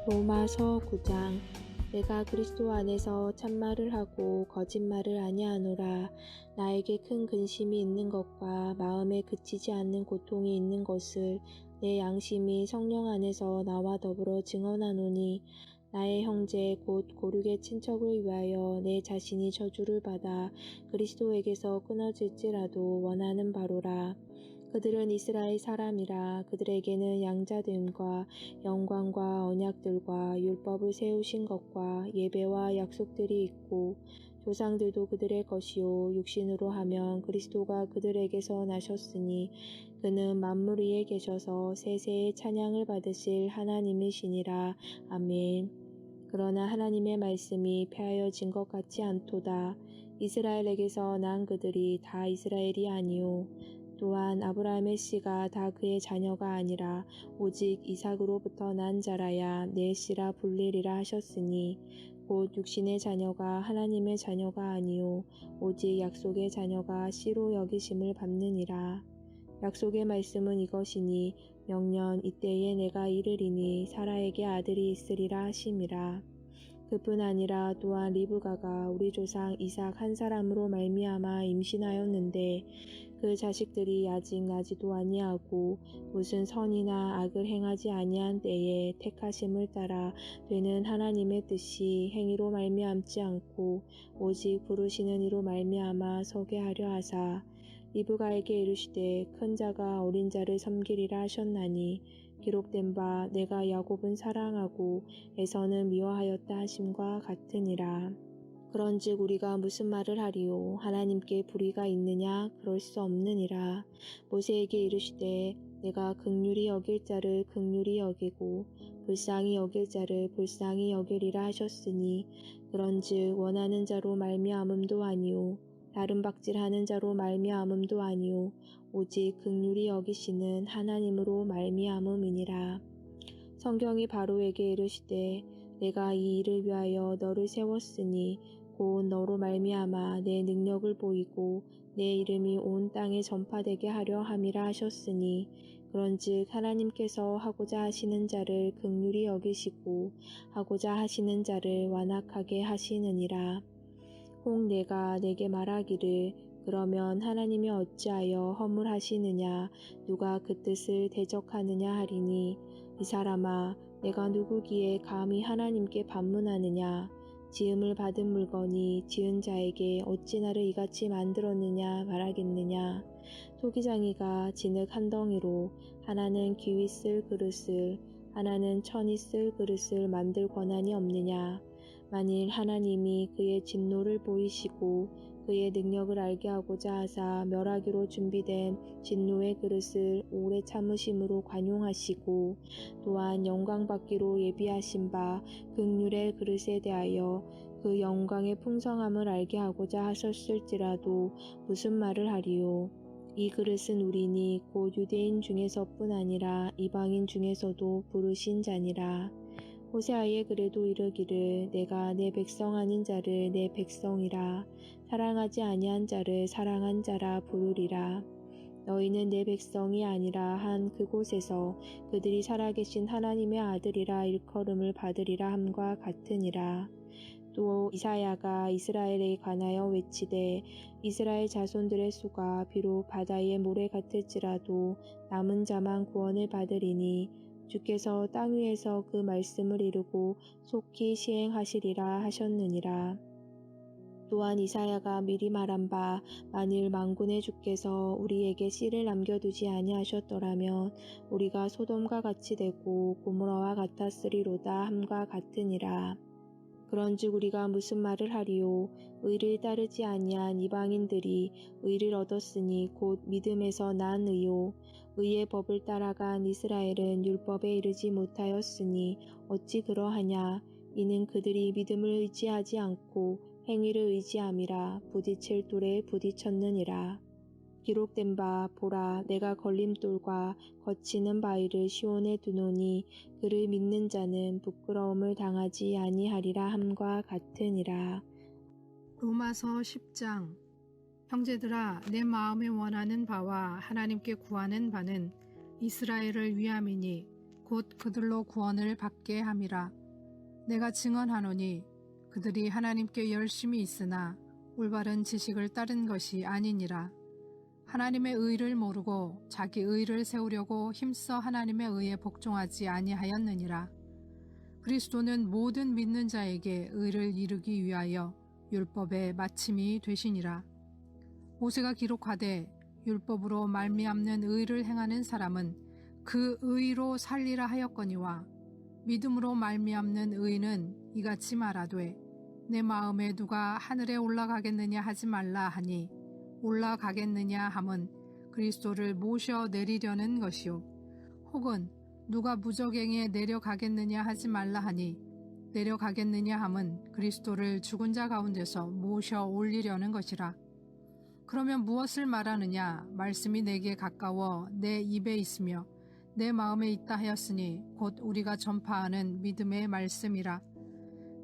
로마서 9장. 내가 그리스도 안에서 참말을 하고 거짓말을 아니하노라. 나에게 큰 근심이 있는 것과 마음에 그치지 않는 고통이 있는 것을 내 양심이 성령 안에서 나와 더불어 증언하노니, 나의 형제 곧 고륙의 친척을 위하여 내 자신이 저주를 받아 그리스도에게서 끊어질지라도 원하는 바로라. 그들은 이스라엘 사람이라. 그들에게는 양자됨과 영광과 언약들과 율법을 세우신 것과 예배와 약속들이 있고, 조상들도 그들의 것이요 육신으로 하면 그리스도가 그들에게서 나셨으니 그는 만물 위에 계셔서 세세의 찬양을 받으실 하나님이시니라. 아멘. 그러나 하나님의 말씀이 폐하여진 것 같지 않도다. 이스라엘에게서 난 그들이 다 이스라엘이 아니요 또한 아브라함의 씨가 다 그의 자녀가 아니라 오직 이삭으로부터 난 자라야 내 씨라 불리리라 하셨으니, 곧 육신의 자녀가 하나님의 자녀가 아니요 오직 약속의 자녀가 씨로 여기심을 받느니라. 약속의 말씀은 이것이니, 명년 이때에 내가 이르리니 사라에게 아들이 있으리라 하심이라. 그뿐 아니라 또한 리브가가 우리 조상 이삭 한 사람으로 말미암아 임신하였는데, 그 자식들이 아직 나지도 아니하고 무슨 선이나 악을 행하지 아니한 때에 택하심을 따라 되는 하나님의 뜻이 행위로 말미암지 않고 오직 부르시는 이로 말미암아 서게 하려 하사, 리브가에게 이르시되 큰 자가 어린 자를 섬기리라 하셨나니, 기록된 바 내가 야곱은 사랑하고 에서는 미워하였다 하심과 같으니라. 그런즉 우리가 무슨 말을 하리요? 하나님께 불의가 있느냐? 그럴 수 없느니라. 모세에게 이르시되 내가 긍휼히 여길 자를 긍휼히 여기고 불쌍히 여길 자를 불쌍히 여기리라 하셨으니, 그런즉 원하는 자로 말미암음도 아니요 다른 박질하는 자로 말미암음도 아니요 오직 긍휼히 여기시는 하나님으로 말미암음이니라. 성경이 바로에게 이르시되 내가 이 일을 위하여 너를 세웠으니 곧 너로 말미암아 내 능력을 보이고 내 이름이 온 땅에 전파되게 하려 함이라 하셨으니, 그런즉 하나님께서 하고자 하시는 자를 긍휼히 여기시고 하고자 하시는 자를 완악하게 하시느니라. 혹 내가 내게 말하기를 그러면 하나님이 어찌하여 허물하시느냐, 누가 그 뜻을 대적하느냐 하리니, 이 사람아 내가 누구기에 감히 하나님께 반문하느냐. 지음을 받은 물건이 지은 자에게 어찌 나를 이같이 만들었느냐 말하겠느냐. 소기장이가 진흙 한 덩이로 하나는 기위 쓸 그릇을 하나는 천이 쓸 그릇을 만들 권한이 없느냐. 만일 하나님이 그의 진노를 보이시고 그의 능력을 알게 하고자 하사 멸하기로 준비된 진노의 그릇을 오래 참으심으로 관용하시고, 또한 영광 받기로 예비하신 바 긍휼의 그릇에 대하여 그 영광의 풍성함을 알게 하고자 하셨을지라도 무슨 말을 하리요? 이 그릇은 우리니 곧 유대인 중에서뿐 아니라 이방인 중에서도 부르신 자니라. 호세아에 그래도 이르기를 내가 내 백성 아닌 자를 내 백성이라, 사랑하지 아니한 자를 사랑한 자라 부르리라. 너희는 내 백성이 아니라 한 그곳에서 그들이 살아계신 하나님의 아들이라 일컬음을 받으리라 함과 같으니라. 또 이사야가 이스라엘에 관하여 외치되 이스라엘 자손들의 수가 비록 바다의 모래 같을지라도 남은 자만 구원을 받으리니, 주께서 땅 위에서 그 말씀을 이루고 속히 시행하시리라 하셨느니라. 또한 이사야가 미리 말한 바 만일 만군의 주께서 우리에게 씨를 남겨두지 아니하셨더라면 우리가 소돔과 같이 되고 고모라와 같았으리로다 함과 같으니라. 그런즉 우리가 무슨 말을 하리요? 의를 따르지 아니한 이방인들이 의를 얻었으니 곧 믿음에서 난 의요. 의의 법을 따라간 이스라엘은 율법에 이르지 못하였으니 어찌 그러하냐? 이는 그들이 믿음을 의지하지 않고 행위를 의지함이라 부딪힐 돌에 부딪혔느니라. 기록된 바 보라 내가 걸림돌과 거치는 바위를 시온에 두노니 그를 믿는 자는 부끄러움을 당하지 아니하리라 함과 같으니라. 로마서 10장. 형제들아, 내 마음에 원하는 바와 하나님께 구하는 바는 이스라엘을 위함이니, 곧 그들로 구원을 받게 함이라. 내가 증언하노니 그들이 하나님께 열심히 있으나 올바른 지식을 따른 것이 아니니라. 하나님의 의를 모르고 자기 의를 세우려고 힘써 하나님의 의에 복종하지 아니하였느니라. 그리스도는 모든 믿는 자에게 의를 이루기 위하여 율법의 마침이 되시니라. 모세가 기록하되 율법으로 말미암는 의를 행하는 사람은 그 의로 살리라 하였거니와 믿음으로 말미암는 의는 이같이 말하되 내 마음에 누가 하늘에 올라가겠느냐 하지 말라 하니 올라가겠느냐 함은 그리스도를 모셔 내리려는 것이요 혹은 누가 무저갱에 내려가겠느냐 하지 말라 하니 내려가겠느냐 함은 그리스도를 죽은 자 가운데서 모셔 올리려는 것이라. 그러면 무엇을 말하느냐? 말씀이 내게 가까워 내 입에 있으며 내 마음에 있다 하였으니 곧 우리가 전파하는 믿음의 말씀이라.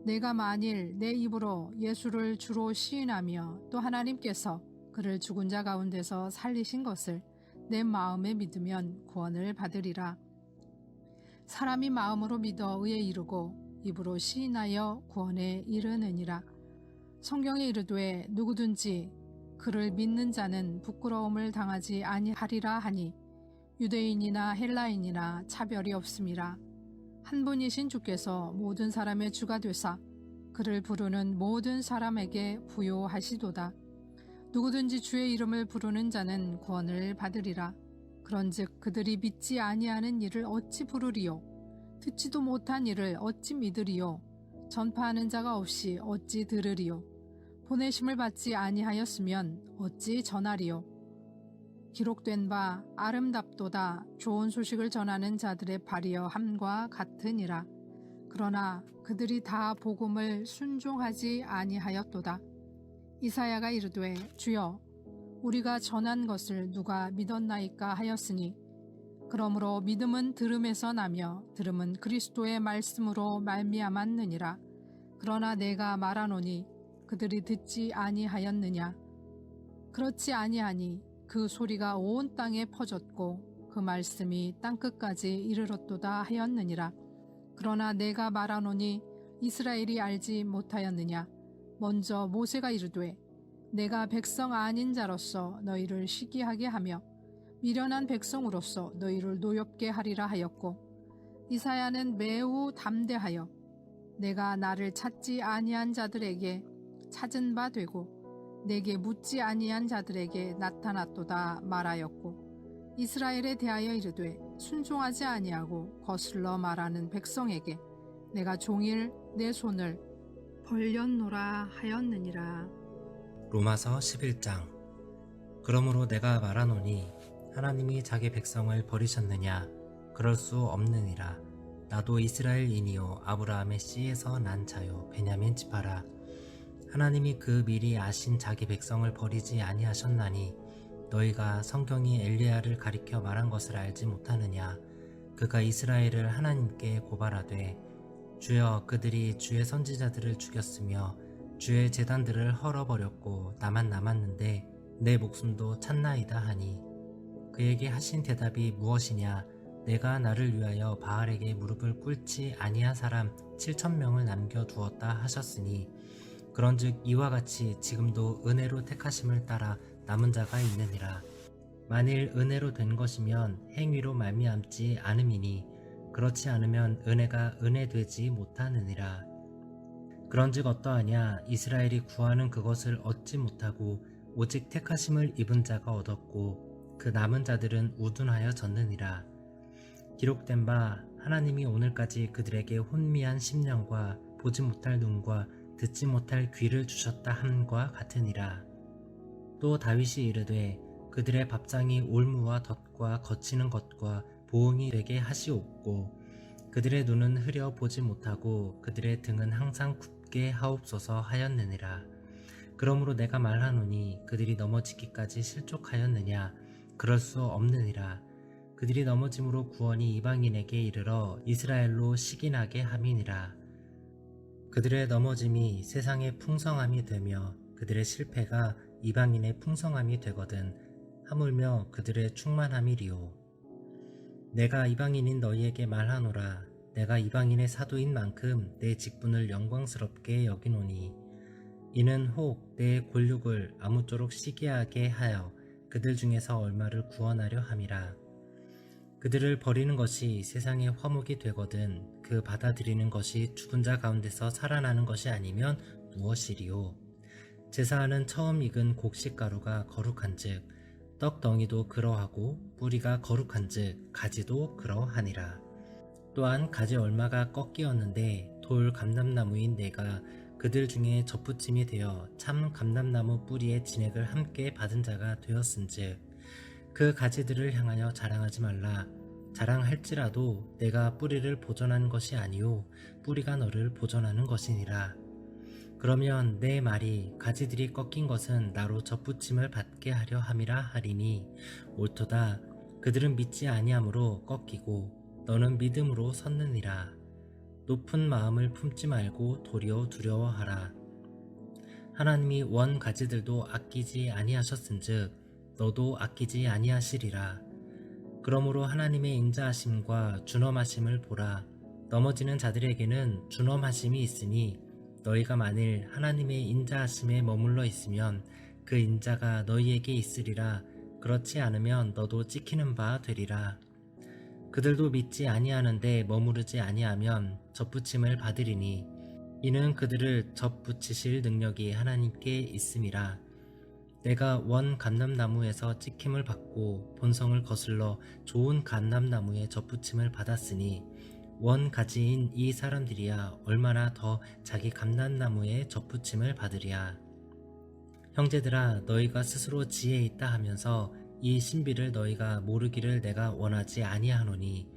내가 만일 내 입으로 예수를 주로 시인하며 또 하나님께서 그를 죽은 자 가운데서 살리신 것을 내 마음에 믿으면 구원을 받으리라. 사람이 마음으로 믿어 의에 이르고 입으로 시인하여 구원에 이르느니라. 성경에 이르되 누구든지 그를 믿는 자는 부끄러움을 당하지 아니하리라 하니 유대인이나 헬라인이나 차별이 없음이라. 한 분이신 주께서 모든 사람의 주가 되사 그를 부르는 모든 사람에게 부요하시도다. 누구든지 주의 이름을 부르는 자는 구원을 받으리라. 그런즉 그들이 믿지 아니하는 일을 어찌 부르리요? 듣지도 못한 일을 어찌 믿으리요? 전파하는 자가 없이 어찌 들으리요? 보내심을 받지 아니하였으면 어찌 전하리요? 기록된 바 아름답도다 좋은 소식을 전하는 자들의 발이여 함과 같으니라. 그러나 그들이 다 복음을 순종하지 아니하였도다. 이사야가 이르되 주여 우리가 전한 것을 누가 믿었나이까 하였으니 그러므로 믿음은 들음에서 나며 들음은 그리스도의 말씀으로 말미암았느니라. 그러나 내가 말하노니 그들이 듣지 아니하였느냐? 그렇지 아니하니 그 소리가 온 땅에 퍼졌고 그 말씀이 땅끝까지 이르렀도다 하였느니라. 그러나 내가 말하노니 이스라엘이 알지 못하였느냐? 먼저 모세가 이르되 내가 백성 아닌 자로서 너희를 시기하게 하며 미련한 백성으로서 너희를 노엽게 하리라 하였고 이사야는 매우 담대하여 내가 나를 찾지 아니한 자들에게 찾은 바 되고 내게 묻지 아니한 자들에게 나타났도다 말하였고 이스라엘에 대하여 이르되 순종하지 아니하고 거슬러 말하는 백성에게 내가 종일 내 손을 벌렸노라 하였느니라. 로마서 11장. 그러므로 내가 말하노니 하나님이 자기 백성을 버리셨느냐? 그럴 수 없느니라. 나도 이스라엘인이요 아브라함의 씨에서 난 자요 베냐민 지파라. 하나님이 그 미리 아신 자기 백성을 버리지 아니하셨나니 너희가 성경이 엘리야를 가리켜 말한 것을 알지 못하느냐? 그가 이스라엘을 하나님께 고발하되 주여 그들이 주의 선지자들을 죽였으며 주의 제단들을 헐어버렸고 나만 남았는데 내 목숨도 찾나이다 하니 그에게 하신 대답이 무엇이냐? 내가 나를 위하여 바알에게 무릎을 꿇지 아니한 사람 7,000명을 남겨두었다 하셨으니 그런즉 이와 같이 지금도 은혜로 택하심을 따라 남은 자가 있느니라. 만일 은혜로 된 것이면 행위로 말미암지 않음이니 그렇지 않으면 은혜가 은혜되지 못하느니라. 그런즉 어떠하냐? 이스라엘이 구하는 그것을 얻지 못하고 오직 택하심을 입은 자가 얻었고 그 남은 자들은 우둔하여 졌느니라. 기록된 바 하나님이 오늘까지 그들에게 혼미한 심령과 보지 못할 눈과 듣지 못할 귀를 주셨다 함과 같으니라. 또 다윗이 이르되 그들의 밥상이 올무와 덫과 거치는 것과 보응이 되게 하시옵고 그들의 눈은 흐려 보지 못하고 그들의 등은 항상 굽게 하옵소서 하였느니라. 그러므로 내가 말하노니 그들이 넘어지기까지 실족하였느냐? 그럴 수 없느니라. 그들이 넘어짐으로 구원이 이방인에게 이르러 이스라엘로 식인하게 함이니라. 그들의 넘어짐이 세상의 풍성함이 되며 그들의 실패가 이방인의 풍성함이 되거든 하물며 그들의 충만함이리요. 내가 이방인인 너희에게 말하노라. 내가 이방인의 사도인 만큼 내 직분을 영광스럽게 여기노니 이는 혹 내 골육을 아무쪼록 시기하게 하여 그들 중에서 얼마를 구원하려 함이라. 그들을 버리는 것이 세상의 화목이 되거든 그 받아들이는 것이 죽은 자 가운데서 살아나는 것이 아니면 무엇이리요. 제사하는 처음 익은 곡식가루가 거룩한즉 떡덩이도 그러하고 뿌리가 거룩한즉 가지도 그러하니라. 또한 가지 얼마가 꺾이었는데 돌 감람나무인 내가 그들 중에 접붙임이 되어 참 감람나무 뿌리의 진액을 함께 받은 자가 되었은즉 그 가지들을 향하여 자랑하지 말라. 자랑할지라도 내가 뿌리를 보존하는 것이 아니요 뿌리가 너를 보존하는 것이니라. 그러면 내 말이 가지들이 꺾인 것은 나로 접붙임을 받게 하려 함이라 하리니 옳도다. 그들은 믿지 아니함으로 꺾이고 너는 믿음으로 섰느니라. 높은 마음을 품지 말고 도리어 두려워하라. 하나님이 원 가지들도 아끼지 아니하셨은즉 너도 아끼지 아니하시리라. 그러므로 하나님의 인자하심과 준엄하심을 보라. 넘어지는 자들에게는 준엄하심이 있으니 너희가 만일 하나님의 인자하심에 머물러 있으면 그 인자가 너희에게 있으리라. 그렇지 않으면 너도 찍히는 바 되리라. 그들도 믿지 아니하는데 머무르지 아니하면 접붙임을 받으리니 이는 그들을 접붙이실 능력이 하나님께 있음이라. 내가 원 감람나무에서 찍힘을 받고 본성을 거슬러 좋은 감람나무에 접붙임을 받았으니 원 가지인 이 사람들이야 얼마나 더 자기 감람나무에 접붙임을 받으랴. 형제들아, 너희가 스스로 지혜 있다 하면서 이 신비를 너희가 모르기를 내가 원하지 아니하노니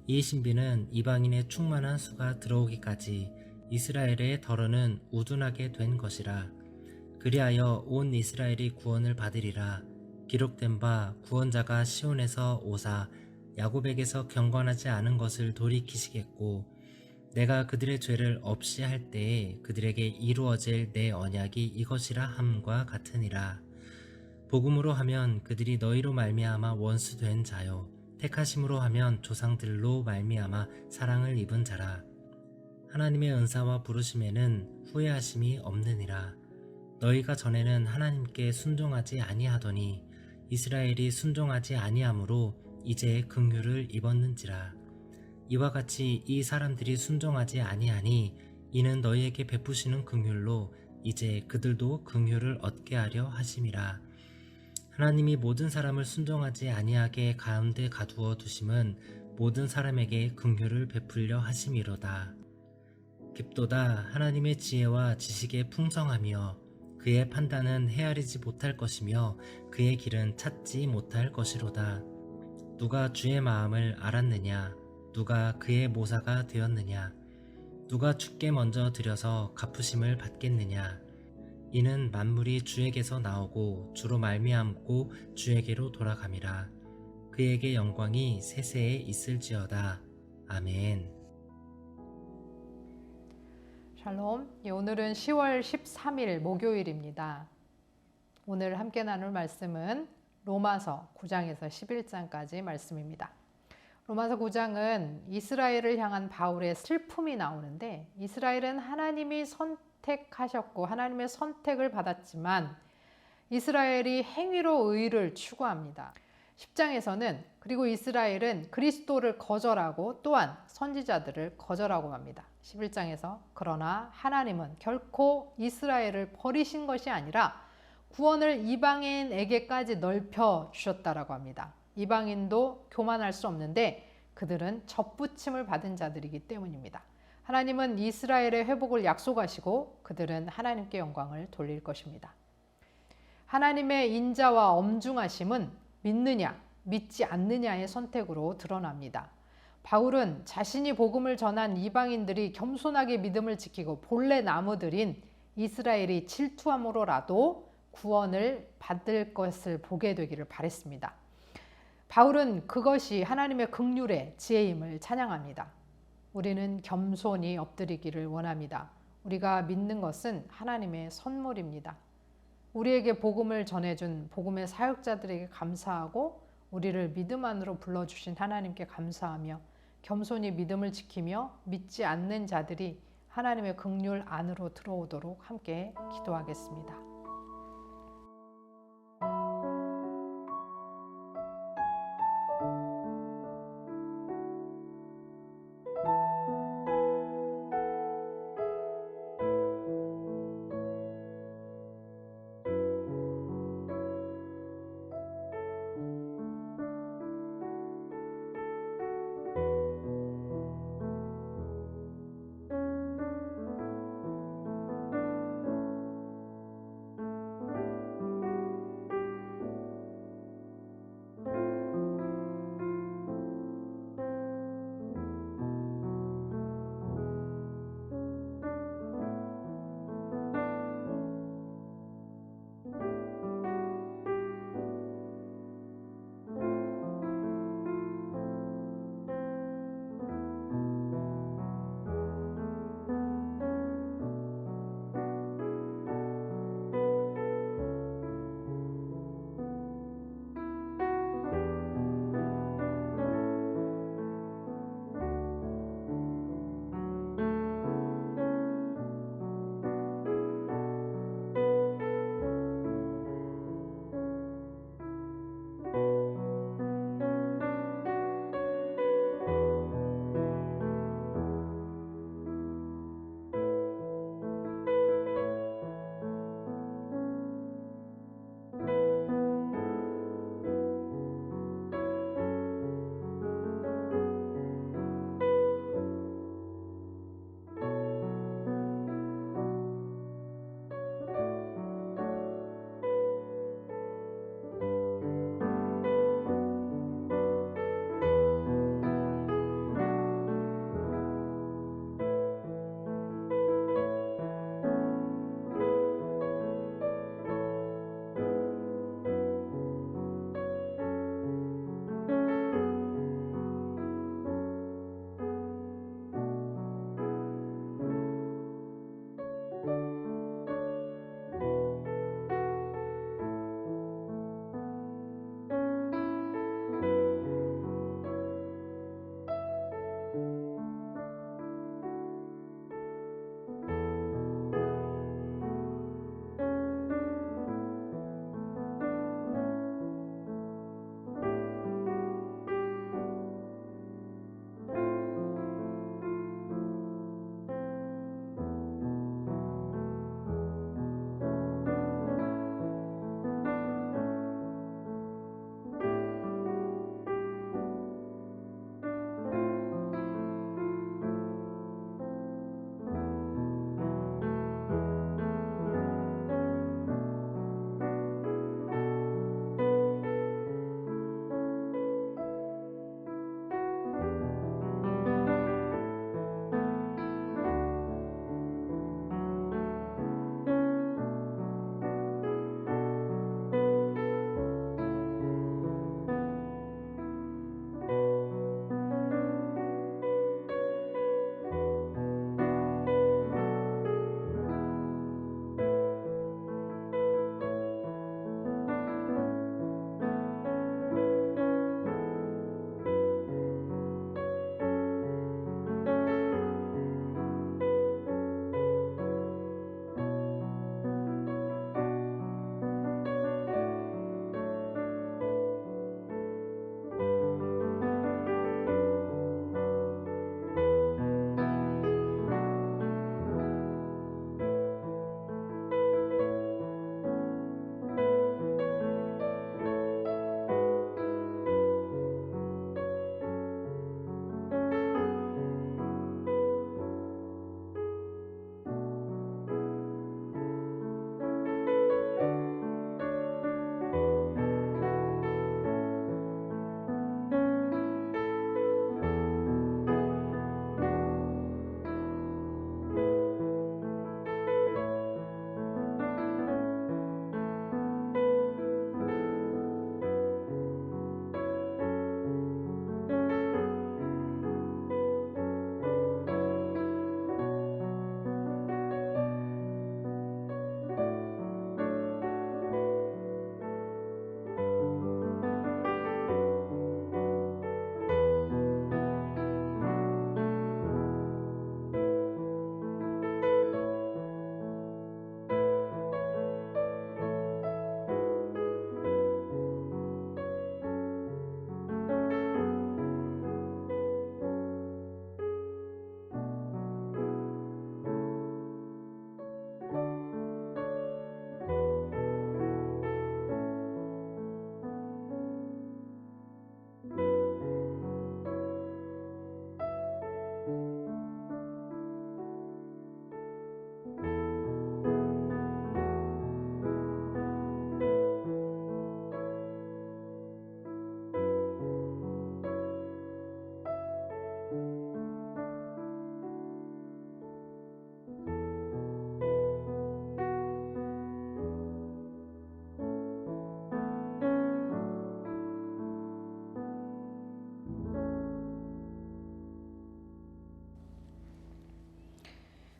이 신비는 이방인의 충만한 수가 들어오기까지 이스라엘의 덜어는 우둔하게 된 것이라. 그리하여 온 이스라엘이 구원을 받으리라. 기록된 바 구원자가 시온에서 오사 야곱에게서 경건하지 않은 것을 돌이키시겠고 내가 그들의 죄를 없이 할 때에 그들에게 이루어질 내 언약이 이것이라 함과 같으니라. 복음으로 하면 그들이 너희로 말미암아 원수된 자요 택하심으로 하면 조상들로 말미암아 사랑을 입은 자라. 하나님의 은사와 부르심에는 후회하심이 없느니라. 너희가 전에는 하나님께 순종하지 아니하더니 이스라엘이 순종하지 아니하므로 이제 긍휼을 입었는지라. 이와 같이 이 사람들이 순종하지 아니하니 이는 너희에게 베푸시는 긍휼로 이제 그들도 긍휼을 얻게 하려 하심이라. 하나님이 모든 사람을 순종하지 아니하게 가운데 가두어 두심은 모든 사람에게 긍휼을 베풀려 하심이로다. 깊도다. 하나님의 지혜와 지식의 풍성하며 그의 판단은 헤아리지 못할 것이며 그의 길은 찾지 못할 것이로다. 누가 주의 마음을 알았느냐? 누가 그의 모사가 되었느냐? 누가 주께 먼저 드려서 갚으심을 받겠느냐? 이는 만물이 주에게서 나오고 주로 말미암고 주에게로 돌아감이라. 그에게 영광이 세세에 있을지어다. 아멘. 샬롬. 오늘은 10월 13일 목요일입니다. 오늘 함께 나눌 말씀은 로마서 9장에서 11장까지 말씀입니다. 로마서 9장은 이스라엘을 향한 바울의 슬픔이 나오는데 이스라엘은 하나님이 선택하셨고 하나님의 선택을 받았지만 이스라엘이 행위로 의를 추구합니다. 10장에서는 그리고 이스라엘은 그리스도를 거절하고 또한 선지자들을 거절하고 합니다. 11장에서 그러나 하나님은 결코 이스라엘을 버리신 것이 아니라 구원을 이방인에게까지 넓혀 주셨다라고 합니다. 이방인도 교만할 수 없는데 그들은 접붙임을 받은 자들이기 때문입니다. 하나님은 이스라엘의 회복을 약속하시고 그들은 하나님께 영광을 돌릴 것입니다. 하나님의 인자와 엄중하심은 믿느냐 믿지 않느냐의 선택으로 드러납니다. 바울은 자신이 복음을 전한 이방인들이 겸손하게 믿음을 지키고 본래 나무들인 이스라엘이 질투함으로라도 구원을 받을 것을 보게 되기를 바랬습니다. 바울은 그것이 하나님의 긍휼의 지혜임을 찬양합니다. 우리는 겸손히 엎드리기를 원합니다. 우리가 믿는 것은 하나님의 선물입니다. 우리에게 복음을 전해준 복음의 사역자들에게 감사하고 우리를 믿음 안으로 불러주신 하나님께 감사하며 겸손히 믿음을 지키며 믿지 않는 자들이 하나님의 긍휼 안으로 들어오도록 함께 기도하겠습니다.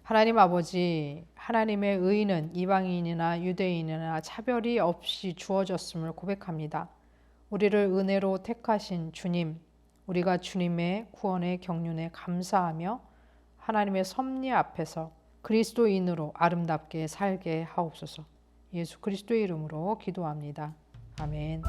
하나님 아버지, 하나님의 의는 이방인이나 유대인이나 차별이 없이 주어졌음을 고백합니다. 우리를 은혜로 택하신 주님, 우리가 주님의 구원의 경륜에 감사하며 하나님의 섭리 앞에서 그리스도인으로 아름답게 살게 하옵소서. 예수 그리스도의 이름으로 기도합니다. 아멘.